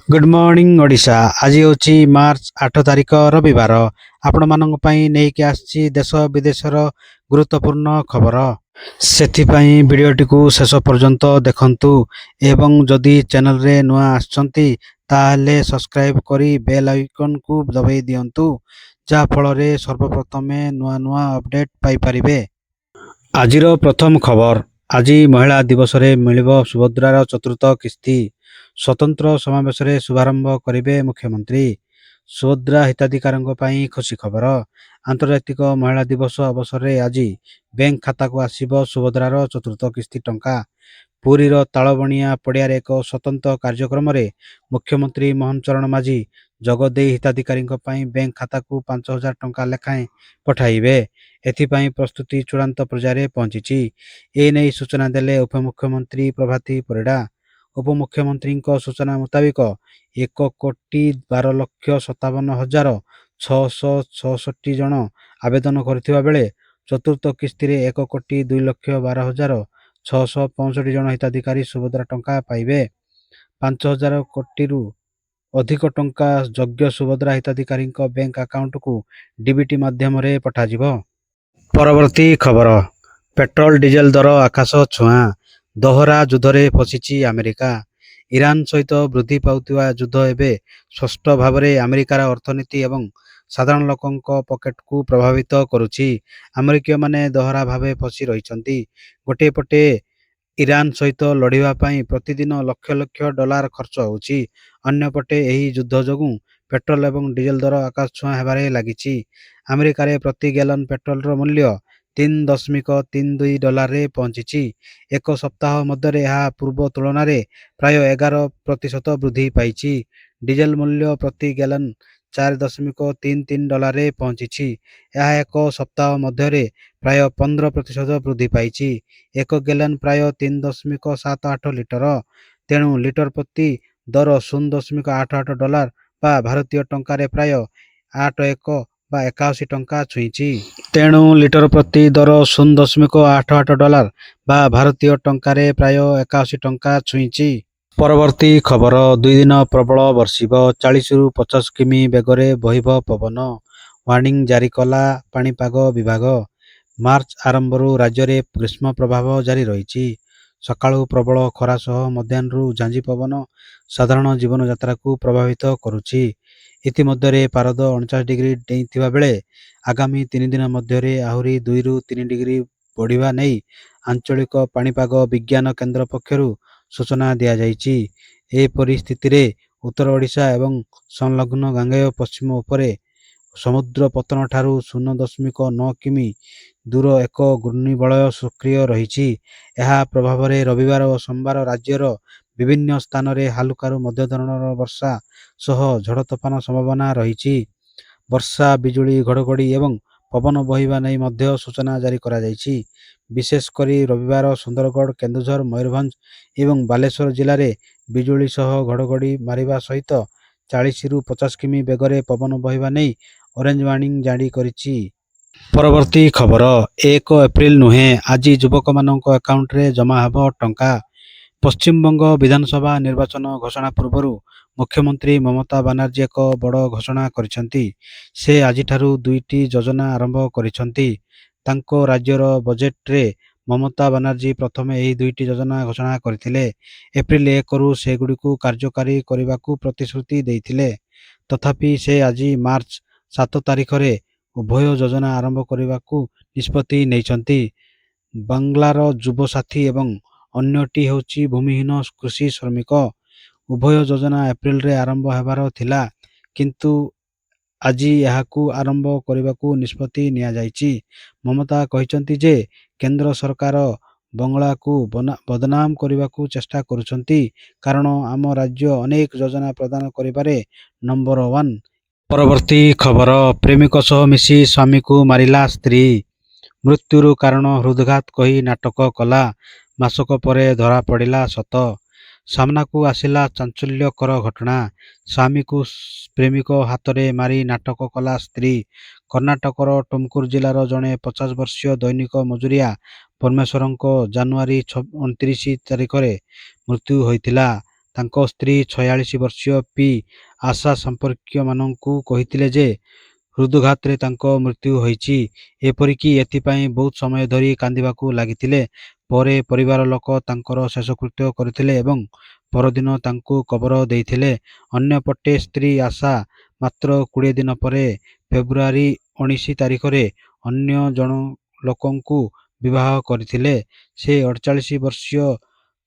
Good morning Odisha. आज होची मार्च 8 तारिख रविवार। आपण मानक पई नेकी आछि देश विदेशर गुरुत्वपूर्ण खबर। सेथिपाई वीडियोटी को शेष पर्यंत देखंतु एवं जदि चैनल रे नुआ आछंती ताहले सब्सक्राइब करी बेल आइकन को दबाई दियंतु जा फल रे सर्वप्रथमे नुआ नुआ अपडेट पाई परिबे। आजिर प्रथम खबर। आज महिला दिवस रे मिलिब सुभद्रार चतुर्थ किस्ती। स्वतंत्र समावेश रे शुभारंभ करिवे मुख्यमंत्री। सुभद्रा हिताधिकारीଙ୍କ ପାଇଁ खुशी खबर। आंतर्जातिक महिला दिवस अवसर रे आज बैंक खाता को आसीबो सुभद्रार चतुर्थ किस्ती टंका। पुरीर तालबणिया पड़ियार एक स्वतंत्र कार्यक्रम रे मुख्यमंत्री मोहन चरण माझी जगदेई हिताधिकारीଙ୍କ ପାଇଁ बैंक खाता को 5000 टंका लेखाएं पठाइबे। एथिपाई प्रस्तुति चूड़ांत पर्याୟରେ पहुंची। ए नै सूचना देले उपमुख्यमंत्री प्रभाती परिडा। उपमुख्यमंत्रीଙ୍କ सूचना मुताबिक 1,12,57,666 जन आवेदन करथिबा बेले चतुर्थ किस्ती रे 1,02,12,665 जन हिताधिकारी सुभद्रा टंका पाइबे। 5,000 कोटी अधिक टंका योग्य सुभद्रा हिताधिकारीଙ୍କ बैंक अकाउंट को डीबीटी माध्यम रे पठाजिबो। परवर्ती खबर। पेट्रोल डीजेल दर आकाश छुआ। दोहरा युद्ध रे फसिची अमेरिका। ईरान सहित वृद्धि पाउथिबा युद्ध एबे स्पष्ट भाव रे अमेरिकार अर्थनीति एवं साधारण लोकंक पॉकेट को प्रभावित करुछि। अमेरिकीय माने दोहरा भावे फसी रहिछंती। गोटे पटे ईरान सहित लड़िबा पई प्रतिदिन लक्ष लक्ष डॉलर खर्च होउछि। अन्य पटे एही युद्ध जोगु पेट्रोल एवं डीजेल दर आकाश छुआ हेबारे लागिछि। अमेरिका रे प्रति गैलन पेट्रोल रो मूल्य $3.32 रे पहुंची। एक सप्ताह मध्य यह पूर्व तुलन में प्राय 11% वृद्धि पाई। डीजेल मूल्य प्रति गैलन $4.33 रे पहुंची। यह एक सप्ताह मध्य प्राय 15% वृद्धि पाई। एक गैलन प्राय 3.78 लिटर। तेणु लिटर प्रति दर $0.88 बा भारतीय टंकार प्राय 81 बा 81 टंका छुईची। तेणु लिटर प्रति दर $0.88 बा भारतीय टंकार प्राय 81 टंका छुईची। परवर्ती खबर। 2 दिन प्रबल वर्षिब। 40 रु 50 किमी बेगरे बहिब पवन। वार्निंग जारी कला पाणीपाग विभाग। मार्च आरंभरू राज्य रे ग्रीष्म प्रभाव जारी रहिछि। सकाळु प्रबल खरा सह मध्याह्नरू झांझी पवन साधारण जीवन यात्रा को प्रभावित करुछि। इतिमध्य पारद 49 डिग्री डेइथिबा बेले आगामी 3 दिन मध्य आहुरी 2 रु 3 डिग्री बढ़िबा नै आंचलिक पाणीपाग विज्ञान केन्द्र पक्षरु सूचना दिया जाइछि। ए परिस्थिति रे उत्तर ओडिशा एवं संलग्न गांगेय पश्चिम उपरे समुद्र पतन ठारू 0.9 किमी दूर एक घूर्णिबलय सक्रिय रहिछि। एहा प्रभाव रे रविवार और सोमवार राज्यर विभिन्न स्थान रे हालुकारु मध्य धरणर वर्षा सह झड़ तोफान संभावना रहिछि। वर्षा बिजुली घड़घड़ी एवं पवन बहिबा नै मध्य सूचना जारी करा जाइछि। विशेष करी रविवार सुंदरगढ़ केन्दुझर मयूरभंज एवं बालेश्वर जिले में बिजुली सह घड़घड़ी मारिबा सहित 40 रु 50 किमी बेगरे पवन बहिबा नै ऑरेंज वार्निंग जारी करिछि। परवर्ती खबर। 1 एप्रिल नुहे आज युवक मानक अकाउंट रे जमा हब टंका। पश्चिमबंग विधानसभा निर्वाचन घोषणा पूर्व मुख्यमंत्री ममता बनर्जी एक बड़ घोषणा करिसेंती। से आजिठारू 2टी योजना आरंभ करिसेंती। तांको राज्यर बजेट रे ममता बनर्जी प्रथमे एही 2टी योजना घोषणा करथिले। एप्रिल 1 रु सेगुडी को कार्यकारी करिबाकू प्रतिश्रुति देइथिले। तथापि से आज मार्च 7 तारिख रे उभय योजना आरंभ करिबाकू निष्पत्ति नेइछंती। बांग्लार युव साथी एवं अन्यटी होची भूमिहीन कृषि श्रमिक। उभय योजना एप्रिल रे आरंभ हेबार थिला, किंतु आज यहाकू आरंभ करिबाकू निष्पत्ति निया जाइछि। ममता कहिसंती जे केंद्र सरकार बंगला को बदनाम करिबाकू चेष्टा करुछंती, कारण आम राज्य अनेक योजना प्रदान करिबारे नंबर 1। परवर्ती खबर। प्रेमिक सह मिसी स्वामी को मारिला स्त्री। मृत्युर कारण हृदघात कही नाटक कला। मासक परे धरा पड़िला सत। सामना को आसिला चांचल्यकर घटना। स्वामी को प्रेमिक हाथ रे मारी नाटक कला स्त्री। कर्णाटकर टुमकुर जिलार जड़े 50 वर्षीय दैनिक मजुरिया परमेश्वर को जनवरी 29 तारिख रे मृत्यु होइतिला। ତାଙ୍କ ସ୍ତ୍ରୀ 46 ବର୍ଷୀୟ ପି ଆଶା ସମ୍ପର୍କୀୟମାନଙ୍କୁ କହିଥିଲେ ଯେ ହୃଦଘାତରେ ତାଙ୍କ ମୃତ୍ୟୁ ହୋଇଛି। ଏପରିକି ଏଥିପାଇଁ ବହୁତ ସମୟ ଧରି କାନ୍ଦିବାକୁ ଲାଗିଥିଲେ। ପରେ ପରିବାର ଲୋକ ତାଙ୍କର ଶେଷକୃତ୍ୟ କରିଥିଲେ ଏବଂ ପରଦିନ ତାଙ୍କୁ କବର ଦେଇଥିଲେ। ଅନ୍ୟପଟେ ସ୍ତ୍ରୀ ଆଶା ମାତ୍ର 20 ଦିନ ପରେ ଫେବୃଆରୀ 19 ତାରିଖରେ ଅନ୍ୟ ଜଣ ଲୋକଙ୍କୁ ବିବାହ କରିଥିଲେ। ସେ 48 ବର୍ଷୀୟ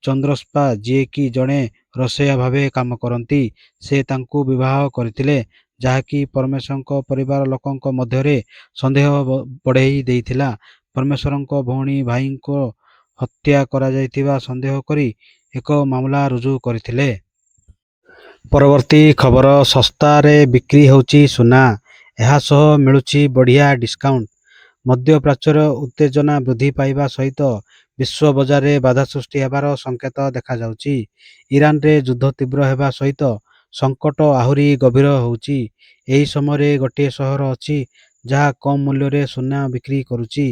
ଚନ୍ଦ୍ରସ୍ପା, ଯିଏକି ଜଣେ ରୋଷେଇଆ ଭାବେ କାମ କରନ୍ତି, ସେ ତାଙ୍କୁ ବିବାହ କରିଥିଲେ, ଯାହାକି ପରମେଶ୍ୱରଙ୍କ ପରିବାର ଲୋକଙ୍କ ମଧ୍ୟରେ ସନ୍ଦେହ ବଢ଼େଇ ଦେଇଥିଲା। ପରମେଶ୍ୱରଙ୍କ ଭଉଣୀ ଭାଇଙ୍କ ହତ୍ୟା କରାଯାଇଥିବା ସନ୍ଦେହ କରି ଏକ ମାମଲା ରୁଜୁ କରିଥିଲେ। ପରବର୍ତ୍ତୀ ଖବର, ଶସ୍ତାରେ ବିକ୍ରି ହେଉଛି ସୁନା, ଏହା ସହ ମିଳୁଛି ବଢ଼ିଆ ଡିସ୍କାଉଣ୍ଟ। ମଧ୍ୟପ୍ରାଚ୍ୟର ଉତ୍ତେଜନା ବୃଦ୍ଧି ପାଇବା ସହିତ ବିଶ୍ୱ ବଜାରରେ ବାଧା ସୃଷ୍ଟି ହେବାର ସଂକେତ ଦେଖାଯାଉଛି। ଇରାନରେ ଯୁଦ୍ଧ ତୀବ୍ର ହେବା ସହିତ ସଂକଟ ଆହୁରି ଗଭୀର ହେଉଛି। ଏହି ସମୟରେ ଗୋଟିଏ ସହର ଅଛି ଯାହା କମ୍ ମୂଲ୍ୟରେ ସୁନା ବିକ୍ରି କରୁଛି।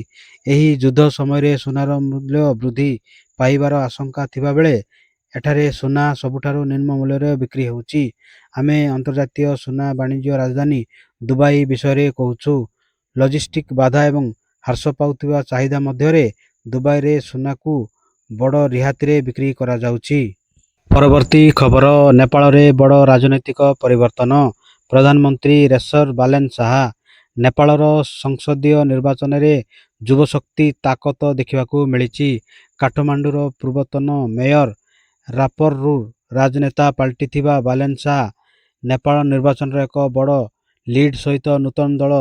ଏହି ଯୁଦ୍ଧ ସମୟରେ ସୁନାର ମୂଲ୍ୟ ବୃଦ୍ଧି ପାଇବାର ଆଶଙ୍କା ଥିବାବେଳେ ଏଠାରେ ସୁନା ସବୁଠାରୁ ନିମ୍ନ ମୂଲ୍ୟରେ ବିକ୍ରି ହେଉଛି। ଆମେ ଅନ୍ତର୍ଜାତୀୟ ସୁନା ବାଣିଜ୍ୟ ରାଜଧାନୀ ଦୁବାଇ ବିଷୟରେ କହୁଛୁ। ଲଜିଷ୍ଟିକ୍ ବାଧା ଏବଂ ହ୍ରାସ ପାଉଥିବା ଚାହିଦା ମଧ୍ୟରେ ଦୁବାଇରେ ସୁନାକୁ ବଡ଼ ରିହାତିରେ ବିକ୍ରି କରାଯାଉଛି। ପରବର୍ତ୍ତୀ ଖବର, ନେପାଳରେ ବଡ଼ ରାଜନୈତିକ ପରିବର୍ତ୍ତନ। ପ୍ରଧାନମନ୍ତ୍ରୀ ରେସର ବାଲେନ ଶାହା। ନେପାଳର ସଂସଦୀୟ ନିର୍ବାଚନରେ ଯୁବଶକ୍ତି ତାକତ ଦେଖିବାକୁ ମିଳିଛି। କାଠମାଣ୍ଡୁର ପୂର୍ବତନ ମେୟର ରାପରରୁ ରାଜନେତା ପାଲଟିଥିବା ବାଲେନ ଶାହା ନେପାଳ ନିର୍ବାଚନରେ ଏକ ବଡ଼ ଲିଡ୍ ସହିତ ନୂତନ ଦଳ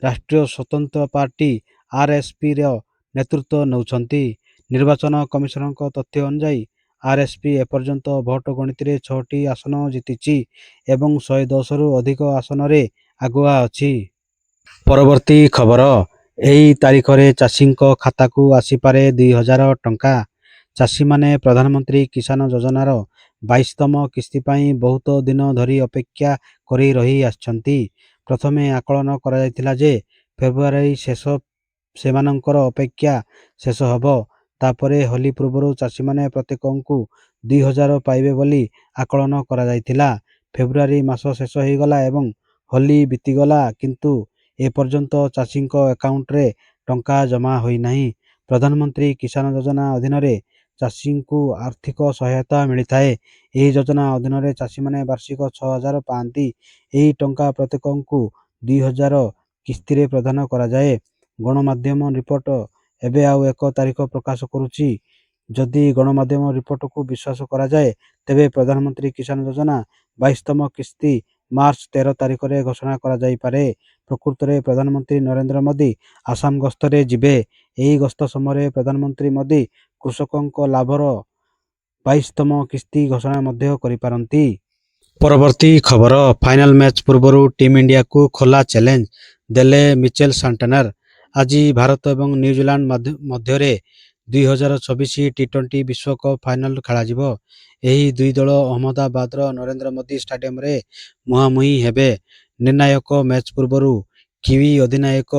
ରାଷ୍ଟ୍ରୀୟ ସ୍ୱତନ୍ତ୍ର ପାର୍ଟି ଆରଏସପିର ନେତୃତ୍ୱ ନେଉଛନ୍ତି। ନିର୍ବାଚନ କମିଶନଙ୍କ ତଥ୍ୟ ଅନୁଯାୟୀ ଆରଏସପି ଏପର୍ଯ୍ୟନ୍ତ ଭୋଟ ଗଣତିରେ 6ଟି ଆସନ ଜିତିଛି ଏବଂ 110ରୁ ଅଧିକ ଆସନରେ ଆଗୁଆ ଅଛି। ପରବର୍ତ୍ତୀ ଖବର, ଏହି ତାରିଖରେ ଚାଷୀଙ୍କ ଖାତାକୁ ଆସିପାରେ 2000 ଟଙ୍କା। ଚାଷୀମାନେ ପ୍ରଧାନମନ୍ତ୍ରୀ କିଷାନ ଯୋଜନାର 22ତମ କିସ୍ତି ପାଇଁ ବହୁତ ଦିନ ଧରି ଅପେକ୍ଷା କରି ରହି ଆସିଛନ୍ତି। ପ୍ରଥମେ ଆକଳନ କରାଯାଇଥିଲା ଯେ ଫେବୃଆରୀ ଶେଷ ସେମାନଙ୍କର ଅପେକ୍ଷା ଶେଷ ହେବ। ତାପରେ ହୋଲି ପୂର୍ବରୁ ଚାଷୀମାନେ ପ୍ରତ୍ୟେକଙ୍କୁ 2000 ପାଇବେ ବୋଲି ଆକଳନ କରାଯାଇଥିଲା। ଫେବୃଆରୀ ମାସ ଶେଷ ହୋଇଗଲା ଏବଂ ହୋଲି ବିତିଗଲା, କିନ୍ତୁ ଏପର୍ଯ୍ୟନ୍ତ ଚାଷୀଙ୍କ ଆକାଉଣ୍ଟରେ ଟଙ୍କା ଜମା ହୋଇନାହିଁ। ପ୍ରଧାନମନ୍ତ୍ରୀ କିଷାନ ଯୋଜନା ଅଧୀନରେ ଚାଷୀଙ୍କୁ ଆର୍ଥିକ ସହାୟତା ମିଳିଥାଏ। ଏହି ଯୋଜନା ଅଧୀନରେ ଚାଷୀମାନେ ବାର୍ଷିକ 6000 ପାଆନ୍ତି। ଏହି ଟଙ୍କା ପ୍ରତ୍ୟେକଙ୍କୁ 2000 କିସ୍ତିରେ ପ୍ରଦାନ କରାଯାଏ। ଗଣମାଧ୍ୟମ ରିପୋର୍ଟ ଏବେ ଆଉ ଏକ ତାରିଖ ପ୍ରକାଶ କରୁଛି। ଯଦି ଗଣମାଧ୍ୟମ ରିପୋର୍ଟକୁ ବିଶ୍ୱାସ କରାଯାଏ, ତେବେ ପ୍ରଧାନମନ୍ତ୍ରୀ କିଷାନ ଯୋଜନା 22ତମ କିସ୍ତି ମାର୍ଚ୍ଚ 13 ତାରିଖରେ ଘୋଷଣା କରାଯାଇପାରେ। ପ୍ରକୃତରେ ପ୍ରଧାନମନ୍ତ୍ରୀ ନରେନ୍ଦ୍ର ମୋଦି ଆସାମ ଗସ୍ତରେ ଯିବେ। ଏହି ଗସ୍ତ ସମୟରେ ପ୍ରଧାନମନ୍ତ୍ରୀ ମୋଦି କୃଷକଙ୍କ ଲାଭର 22ତମ କିସ୍ତି ଘୋଷଣା ମଧ୍ୟ କରିପାରନ୍ତି। ପରବର୍ତ୍ତୀ ଖବର, ଫାଇନାଲ ମ୍ୟାଚ୍ ପୂର୍ବରୁ ଟିମ୍ ଇଣ୍ଡିଆକୁ ଖୋଲା ଚ୍ୟାଲେଞ୍ଜ ଦେଲେ ମିଚେଲ ସାଣ୍ଟନର। ଆଜି ଭାରତ ଏବଂ ନ୍ୟୁଜିଲାଣ୍ଡ ମଧ୍ୟରେ 2024 ଟି20 ବିଶ୍ୱକପ୍ ଫାଇନାଲ ଖେଳାଯିବ। ଏହି ଦୁଇ ଦଳ ଅହମ୍ମଦାବାଦର ନରେନ୍ଦ୍ର ମୋଦି ଷ୍ଟାଡିୟମରେ ମୁହାଁମୁହିଁ ହେବେ। ନିର୍ଣ୍ଣାୟକ ମ୍ୟାଚ୍ ପୂର୍ବରୁ କିୱି ଅଧିନାୟକ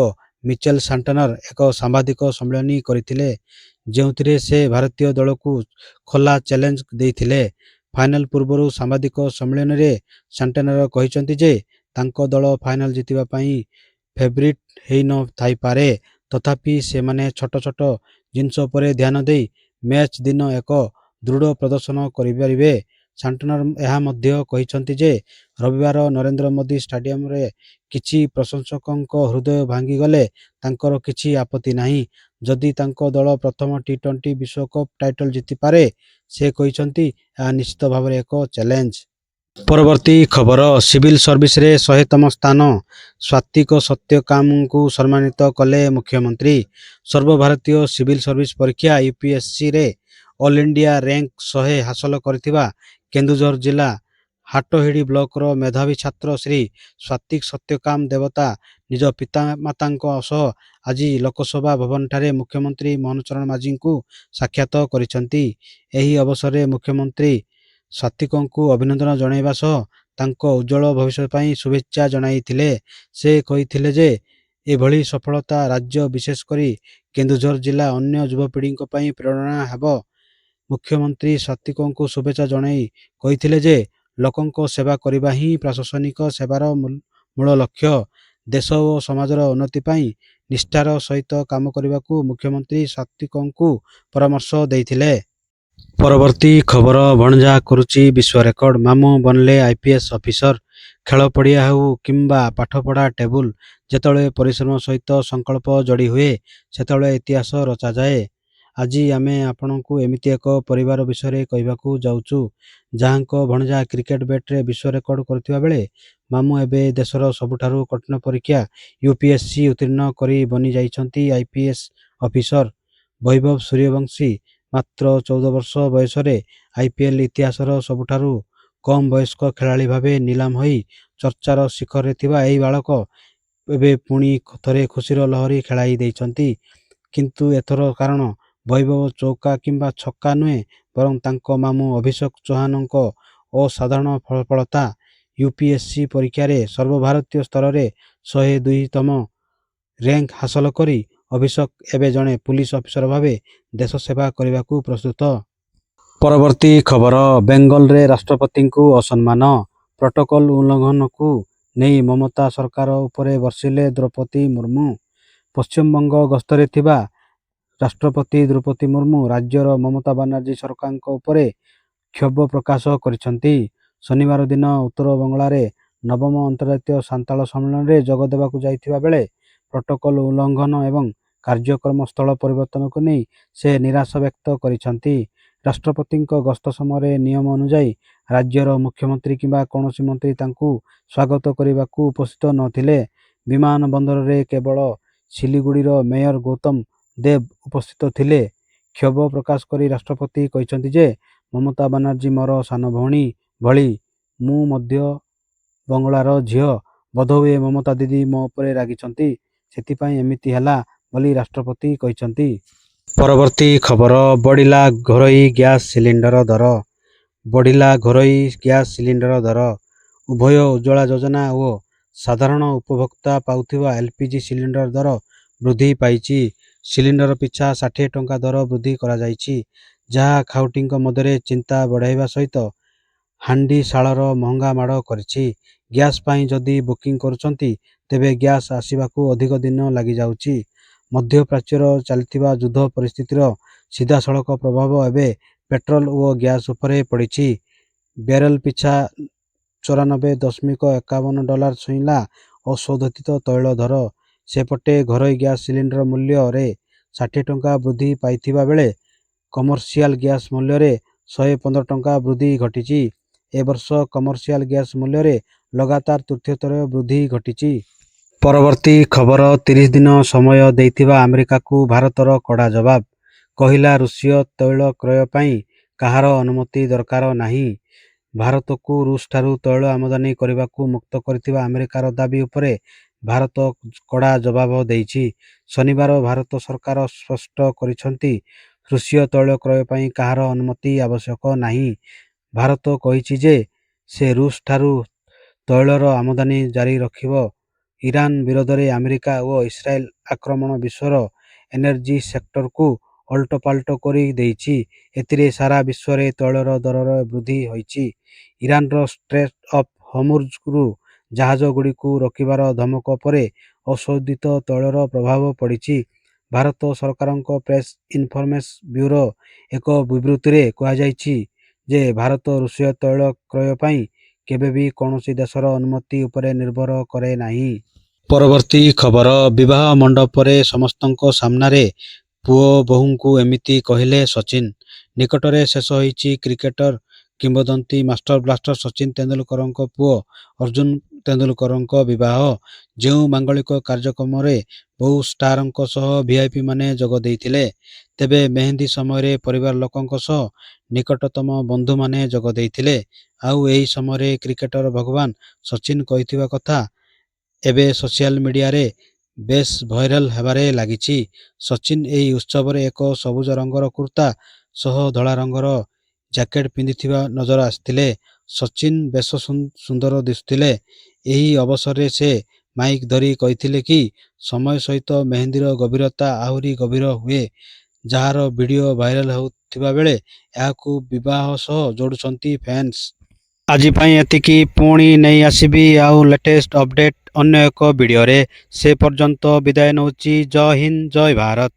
ମିଚେଲ ସାଣ୍ଟନର ଏକ ସାମ୍ବାଦିକ ସମ୍ମିଳନୀ କରିଥିଲେ, ଯେଉଁଥିରେ ସେ ଭାରତୀୟ ଦଳକୁ ଖୋଲା ଚ୍ୟାଲେଞ୍ଜ ଦେଇଥିଲେ। ଫାଇନାଲ ପୂର୍ବରୁ ସାମ୍ବାଦିକ ସମ୍ମିଳନୀରେ ସାଣ୍ଟନର କହିଛନ୍ତି ଯେ ତାଙ୍କ ଦଳ ଫାଇନାଲ ଜିତିବା ପାଇଁ ଫେଭରିଟ୍ ହେଇ ନ ଥାଇପାରେ, ତଥାପି ସେମାନେ ଛୋଟ ଛୋଟ ଜିନିଷ ଉପରେ ଧ୍ୟାନ ଦେଇ ମ୍ୟାଚ୍ ଦିନ ଏକ ଦୃଢ଼ ପ୍ରଦର୍ଶନ କରିପାରିବେ। ସାଣ୍ଟନର ଏହା ମଧ୍ୟ କହିଛନ୍ତି ଯେ ରବିବାର ନରେନ୍ଦ୍ର ମୋଦି ଷ୍ଟାଡିୟମରେ କିଛି ପ୍ରଶଂସକଙ୍କ ହୃଦୟ ଭାଙ୍ଗିଗଲେ ତାଙ୍କର କିଛି ଆପତ୍ତି ନାହିଁ, ଯଦି ତାଙ୍କ ଦଳ ପ୍ରଥମ ଟି20 ବିଶ୍ୱକପ୍ ଟାଇଟଲ ଜିତିପାରେ। ସେ କହିଛନ୍ତି ଏହା ନିଶ୍ଚିତ ଭାବରେ ଏକ ଚ୍ୟାଲେଞ୍ଜ। ପରବର୍ତ୍ତୀ ଖବର, ସିଭିଲ ସର୍ଭିସରେ 100ତମ ସ୍ଥାନ, ସ୍ୱାତିକ ସତ୍ୟକାମଙ୍କୁ ସମ୍ମାନିତ କଲେ ମୁଖ୍ୟମନ୍ତ୍ରୀ। ସର୍ବଭାରତୀୟ ସିଭିଲ ସର୍ଭିସ ପରୀକ୍ଷା ୟୁପିଏସସିରେ ଅଲ୍ ଇଣ୍ଡିଆ ରାଙ୍କ 100 ହାସଲ କରିଥିବା କେନ୍ଦୁଝର ଜିଲ୍ଲା ହାଟହିଡ଼ି ବ୍ଲକର ମେଧାବୀ ଛାତ୍ର ଶ୍ରୀ ସ୍ୱାତିକ ସତ୍ୟକାମ ଦେବତା ନିଜ ପିତାମାତାଙ୍କ ସହ ଆଜି ଲୋକସଭା ଭବନଠାରେ ମୁଖ୍ୟମନ୍ତ୍ରୀ ମୋହନ ଚରଣ ମାଝୀଙ୍କୁ ସାକ୍ଷାତ କରିଛନ୍ତି। ଏହି ଅବସରରେ ମୁଖ୍ୟମନ୍ତ୍ରୀ ସ୍ୱାତିକଙ୍କୁ ଅଭିନନ୍ଦନ ଜଣାଇବା ସହ ତାଙ୍କ ଉଜ୍ଜ୍ୱଳ ଭବିଷ୍ୟତ ପାଇଁ ଶୁଭେଚ୍ଛା ଜଣାଇଥିଲେ। ସେ କହିଥିଲେ ଯେ ଏଭଳି ସଫଳତା ରାଜ୍ୟ, ବିଶେଷ କରି କେନ୍ଦୁଝର ଜିଲ୍ଲା ଅନ୍ୟ ଯୁବପିଢ଼ିଙ୍କ ପାଇଁ ପ୍ରେରଣା ହେବ। ମୁଖ୍ୟମନ୍ତ୍ରୀ ସାତ୍ୱିକଙ୍କୁ ଶୁଭେଚ୍ଛା ଜଣାଇ କହିଥିଲେ ଯେ ଲୋକଙ୍କ ସେବା କରିବା ହିଁ ପ୍ରଶାସନିକ ସେବାର ମୂଳ ଲକ୍ଷ୍ୟ। ଦେଶ ଓ ସମାଜର ଉନ୍ନତି ପାଇଁ ନିଷ୍ଠାର ସହିତ କାମ କରିବାକୁ ମୁଖ୍ୟମନ୍ତ୍ରୀ ସାତ୍ୱିକଙ୍କୁ ପରାମର୍ଶ ଦେଇଥିଲେ। ପରବର୍ତ୍ତୀ ଖବର ଭଣଜା କରୁଛି ବିଶ୍ୱ ରେକର୍ଡ, ମାମୁଁ ବନିଲେ ଆଇପିଏସ୍ ଅଫିସର। ଖେଳ ପଡ଼ିଆ ହେଉ କିମ୍ବା ପାଠପଢ଼ା ଟେବୁଲ, ଯେତେବେଳେ ପରିଶ୍ରମ ସହିତ ସଂକଳ୍ପ ଯୋଡ଼ି ହୁଏ ସେତେବେଳେ ଇତିହାସ ରଚାଯାଏ। ଆଜି ଆମେ ଆପଣଙ୍କୁ ଏମିତି ଏକ ପରିବାର ବିଷୟରେ କହିବାକୁ ଯାଉଛୁ ଯାହାଙ୍କ ଭଣଜା କ୍ରିକେଟ ବ୍ୟାଟ୍ରେ ବିଶ୍ୱ ରେକର୍ଡ କରିଥିବା ବେଳେ ମାମୁଁ ଏବେ ଦେଶର ସବୁଠାରୁ କଠିନ ପରୀକ୍ଷା ୟୁପିଏସସି ଉତ୍ତୀର୍ଣ୍ଣ କରି ବନି ଯାଇଛନ୍ତି ଆଇପିଏସ୍ ଅଫିସର। ବୈଭବ ସୂର୍ଯ୍ୟବଂଶୀ ମାତ୍ର 14 ବର୍ଷ ବୟସରେ ଆଇପିଏଲ୍ ଇତିହାସର ସବୁଠାରୁ କମ୍ ବୟସ୍କ ଖେଳାଳି ଭାବେ ନିଲାମ ହୋଇ ଚର୍ଚ୍ଚାର ଶିଖରରେ ଥିବା ଏହି ବାଳକ ଏବେ ପୁଣି ଥରେ ଖୁସିର ଲହରୀ ଖେଳାଇ ଦେଇଛନ୍ତି। କିନ୍ତୁ ଏଥର କାରଣ ବୈଭବ ଚୌକା କିମ୍ବା ଛକା ନୁହେଁ, ବରଂ ତାଙ୍କ ମାମୁଁ ଅଭିଷେକ ଚୌହାନଙ୍କ ଅସାଧାରଣ ସଫଳତା। ୟୁପିଏସସି ପରୀକ୍ଷାରେ ସର୍ବଭାରତୀୟ ସ୍ତରରେ 102ତମ ର୍ୟାଙ୍କ ହାସଲ କରି ଅଭିଷେକ ଏବେ ଜଣେ ପୁଲିସ ଅଫିସର ଭାବେ ଦେଶ ସେବା କରିବାକୁ ପ୍ରସ୍ତୁତ। ପରବର୍ତ୍ତୀ ଖବର ବେଙ୍ଗଲରେ ରାଷ୍ଟ୍ରପତିଙ୍କୁ ଅସମ୍ମାନ, ପ୍ରୋଟୋକଲ ଉଲ୍ଲଂଘନକୁ ନେଇ ମମତା ସରକାର ଉପରେ ବର୍ଷିଲେ ଦ୍ରୌପଦୀ ମୁର୍ମୁ। ପଶ୍ଚିମବଙ୍ଗ ଗସ୍ତରେ ଥିବା ରାଷ୍ଟ୍ରପତି ଦ୍ରୌପଦୀ ମୁର୍ମୁ ରାଜ୍ୟର ମମତା ବାନାର୍ଜୀ ସରକାରଙ୍କ ଉପରେ କ୍ଷୋଭ ପ୍ରକାଶ କରିଛନ୍ତି। ଶନିବାର ଦିନ ଉତ୍ତର ବଙ୍ଗଳାରେ ନବମ ଅନ୍ତର୍ଜାତୀୟ ସାନ୍ତାଳ ସମ୍ମିଳନୀରେ ଯୋଗ ଦେବାକୁ ଯାଇଥିବା ବେଳେ ପ୍ରୋଟୋକଲ ଉଲ୍ଲଂଘନ ଏବଂ କାର୍ଯ୍ୟକ୍ରମ ସ୍ଥଳ ପରିବର୍ତ୍ତନକୁ ନେଇ ସେ ନିରାଶା ବ୍ୟକ୍ତ କରିଛନ୍ତି। ରାଷ୍ଟ୍ରପତିଙ୍କ ଗସ୍ତ ସମୟରେ ନିୟମ ଅନୁଯାୟୀ ରାଜ୍ୟର ମୁଖ୍ୟମନ୍ତ୍ରୀ କିମ୍ବା କୌଣସି ମନ୍ତ୍ରୀ ତାଙ୍କୁ ସ୍ୱାଗତ କରିବାକୁ ଉପସ୍ଥିତ ନଥିଲେ। ବିମାନ ବନ୍ଦରରେ କେବଳ ସିଲିଗୁଡ଼ିର ମେୟର ଗୌତମ ଦେବ ଉପସ୍ଥିତ ଥିଲେ। କ୍ଷୋଭ ପ୍ରକାଶ କରି ରାଷ୍ଟ୍ରପତି କହିଛନ୍ତି ଯେ ମମତା ବାନାର୍ଜୀ ମୋର ସାନ ଭଉଣୀ ଭଳି। ମୁଁ ମଧ୍ୟ ବଙ୍ଗଳାର ଝିଅ। ବୋଧହୁଏ ମମତା ଦିଦି ମୋ ଉପରେ ରାଗିଛନ୍ତି, ସେଥିପାଇଁ ଏମିତି ହେଲା ବୋଲି ରାଷ୍ଟ୍ରପତି କହିଛନ୍ତି। ପରବର୍ତ୍ତୀ ଖବର ବଢ଼ିଲା ଘରୋଇ ଗ୍ୟାସ୍ ସିଲିଣ୍ଡର ଦର। ବଢ଼ିଲା ଘରୋଇ ଗ୍ୟାସ୍ ସିଲିଣ୍ଡର ଦର। ଉଭୟ ଉଜ୍ଜ୍ୱଳା ଯୋଜନା ଓ ସାଧାରଣ ଉପଭୋକ୍ତା ପାଉଥିବା ଏଲପିଜି ସିଲିଣ୍ଡର ଦର ବୃଦ୍ଧି ପାଇଛି। ସିଲିଣ୍ଡର ପିଛା 60 ଟଙ୍କା ଦର ବୃଦ୍ଧି କରାଯାଇଛି, ଯାହା ଖାଉଟିଙ୍କ ମଧ୍ୟରେ ଚିନ୍ତା ବଢ଼ାଇବା ସହିତ ହାଣ୍ଡିଶାଳର ମହଙ୍ଗା ମାଡ଼ କରିଛି। ଗ୍ୟାସ୍ ପାଇଁ ଯଦି ବୁକିଂ କରୁଛନ୍ତି ତେବେ ଗ୍ୟାସ୍ ଆସିବାକୁ ଅଧିକ ଦିନ ଲାଗିଯାଉଛି। ମଧ୍ୟପ୍ରାଚ୍ୟରେ ଚାଲିଥିବା ଯୁଦ୍ଧ ପରିସ୍ଥିତିର ସିଧାସଳଖ ପ୍ରଭାବ ଏବେ ପେଟ୍ରୋଲ ଓ ଗ୍ୟାସ୍ ଉପରେ ପଡ଼ିଛି। ବ୍ୟାରେଲ ପିଛା $94.51 ଛୁଇଁଲା ଅଶୋଧିତ ତୈଳ ଦର। ସେପଟେ ଘରୋଇ ଗ୍ୟାସ୍ ସିଲିଣ୍ଡର ମୂଲ୍ୟରେ 60 ଟଙ୍କା ବୃଦ୍ଧି ପାଇଥିବା ବେଳେ କମର୍ସିଆଲ ଗ୍ୟାସ୍ ମୂଲ୍ୟରେ 115 ଟଙ୍କା ବୃଦ୍ଧି ଘଟିଛି। ଏ ବର୍ଷ କମର୍ସିଆଲ ଗ୍ୟାସ୍ ମୂଲ୍ୟରେ ଲଗାତାର ତୃତୀୟ ଥର ବୃଦ୍ଧି ଘଟିଛି। ପରବର୍ତ୍ତୀ ଖବର 30 ଦିନ ସମୟ ଦେଇଥିବା ଆମେରିକାକୁ ଭାରତର କଡ଼ା ଜବାବ। କହିଲା ରୁଷୀୟ ତୈଳ କ୍ରୟ ପାଇଁ କାହାର ଅନୁମତି ଦରକାର ନାହିଁ। ଭାରତକୁ ରୁଷଠାରୁ ତୈଳ ଆମଦାନୀ କରିବାକୁ ମୁକ୍ତ କରିଥିବା ଆମେରିକାର ଦାବି ଉପରେ ଭାରତ କଡ଼ା ଜବାବ ଦେଇଛି। ଶନିବାର ଭାରତ ସରକାର ସ୍ପଷ୍ଟ କରିଛନ୍ତି ରୁଷୀୟ ତୈଳ କ୍ରୟ ପାଇଁ କାହାର ଅନୁମତି ଆବଶ୍ୟକ ନାହିଁ। ଭାରତ କହିଛି ଯେ ସେ ରୁଷଠାରୁ ତୈଳର ଆମଦାନୀ ଜାରି ରଖିବ। ଇରାନ ବିରୋଧରେ ଆମେରିକା ଓ ଇସ୍ରାଏଲ ଆକ୍ରମଣ ବିଶ୍ୱର ଏନର୍ଜି ସେକ୍ଟରକୁ ଓଲଟପାଲଟ କରି ଦେଇଛି। ଏଥିରେ ସାରା ବିଶ୍ୱରେ ତୈଳର ଦରରେ ବୃଦ୍ଧି ହୋଇଛି। ଇରାନର ଷ୍ଟ୍ରେଟ୍ ଅଫ୍ ହର୍ମୁଜରୁ ଜାହାଜଗୁଡ଼ିକୁ ରୋକିବାର ଧମକ ପରେ ଅଶୋଧିତ ତୈଳର ପ୍ରଭାବ ପଡ଼ିଛି। ଭାରତ ସରକାରଙ୍କ ପ୍ରେସ୍ ଇନଫରମେସନ୍ ବ୍ୟୁରୋ ଏକ ବିବୃତ୍ତିରେ କୁହାଯାଇଛି ଯେ ଭାରତ ରୁଷୀୟ ତୈଳ କ୍ରୟ ପାଇଁ କେବେ ବି କୌଣସି ଦେଶର ଅନୁମତି ଉପରେ ନିର୍ଭର କରେ ନାହିଁ। ପରବର୍ତ୍ତୀ ଖବର ବିବାହ ମଣ୍ଡପରେ ସମସ୍ତଙ୍କ ସାମ୍ନାରେ ପୁଅ ବୋହୂଙ୍କୁ ଏମିତି କହିଲେ ସଚିନ। ନିକଟରେ ଶେଷ ହୋଇଛି କ୍ରିକେଟର କିମ୍ବଦନ୍ତୀ ମାଷ୍ଟର ବ୍ଲାଷ୍ଟର ସଚିନ ତେନ୍ଦୁଲକରଙ୍କ ପୁଅ ଅର୍ଜୁନ ତେନ୍ଦୁଲକରଙ୍କ ବିବାହ। ଯେଉଁ ମାଙ୍ଗଳିକ କାର୍ଯ୍ୟକ୍ରମରେ ବହୁ ଷ୍ଟାରଙ୍କ ସହ ଭିଆଇପି ମାନେ ଯୋଗ ଦେଇଥିଲେ, ତେବେ ମେହେନ୍ଦୀ ସମୟରେ ପରିବାର ଲୋକଙ୍କ ସହ ନିକଟତମ ବନ୍ଧୁମାନେ ଯୋଗ ଦେଇଥିଲେ। ଆଉ ଏହି ସମୟରେ କ୍ରିକେଟର ଭଗବାନ ସଚିନ କହିଥିବା କଥା ଏବେ ସୋସିଆଲ ମିଡିଆରେ ବେଶ୍ ଭାଇରାଲ ହେବାରେ ଲାଗିଛି। ସଚିନ ଏହି ଉତ୍ସବରେ ଏକ ସବୁଜ ରଙ୍ଗର କୁର୍ତ୍ତା ସହ ଧଳା ରଙ୍ଗର ଜ୍ୟାକେଟ ପିନ୍ଧିଥିବା ନଜର ଆସିଥିଲେ। ସଚିନ ବେଶ ସୁନ୍ଦର ଦିଶୁଥିଲେ। ଏହି ଅବସରରେ ସେ ମାଇକ୍ ଧରି କହିଥିଲେ କି ସମୟ ସହିତ ମେହେନ୍ଦୀର ଗଭୀରତା ଆହୁରି ଗଭୀର ହୁଏ। ଯାହାର ଭିଡ଼ିଓ ଭାଇରାଲ ହେଉଥିବା ବେଳେ ଏହାକୁ ବିବାହ ସହ ଯୋଡୁଛନ୍ତି ଫ୍ୟାନ୍ସ। ଆଜି ପାଇଁ ଏତିକି, ପୁଣି ନେଇ ଆସିବି ଆଉ ଲେଟେଷ୍ଟ ଅପଡେଟ୍ ଅନ୍ୟ ଏକ ଭିଡ଼ିଓରେ। ସେ ପର୍ଯ୍ୟନ୍ତ ବିଦାୟ ନେଉଛି। ଜୟ ହିନ୍ଦ, ଜୟ ଭାରତ।